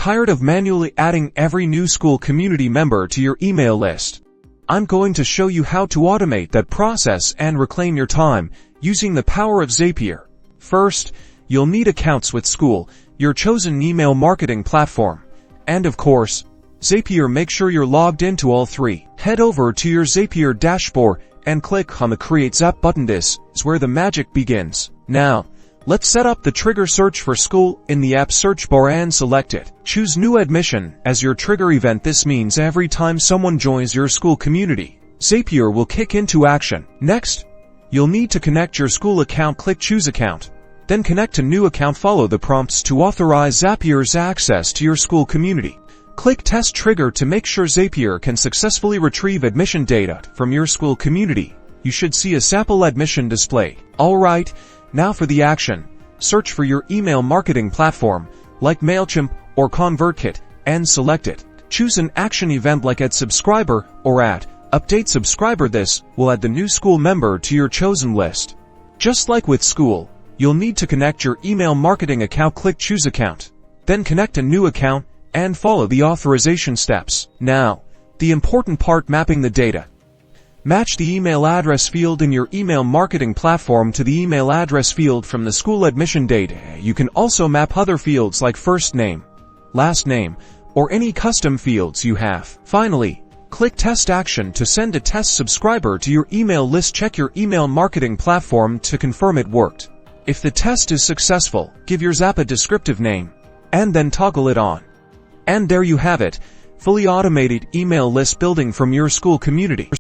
Tired of manually adding every new school community member to your email list? I'm going to show you how to automate that process and reclaim your time using the power of Zapier. First, you'll need accounts with Skool, your chosen email marketing platform. And of course, Zapier. Make sure you're logged into all three. Head over to your Zapier dashboard and click on the Create Zap button. This is where the magic begins. Now, let's set up the trigger. Search for Skool in the app search bar and select it. Choose New Admission as your trigger event. This means every time someone joins your Skool community, Zapier will kick into action. Next, you'll need to connect your Skool account. Click Choose Account. Then connect a new account. Follow the prompts to authorize Zapier's access to your Skool community. Click Test Trigger to make sure Zapier can successfully retrieve admission data from your Skool community. You should see a sample admission displayed. Alright, now for the action. Search for your email marketing platform, like MailChimp or ConvertKit, and select it. Choose an action event like Add Subscriber or Add Update Subscriber. This will add the new Skool member to your chosen list. Just like with Skool, you'll need to connect your email marketing account. Click Choose Account. Then connect a new account and follow the authorization steps. Now, the important part: mapping the data. Match the email address field in your email marketing platform to the email address field from the Skool admission data. You can also map other fields like first name, last name, or any custom fields you have. Finally, click Test Action to send a test subscriber to your email list. Check your email marketing platform to confirm it worked. If the test is successful, give your Zap a descriptive name, and then toggle it on. And there you have it, fully automated email list building from your Skool community.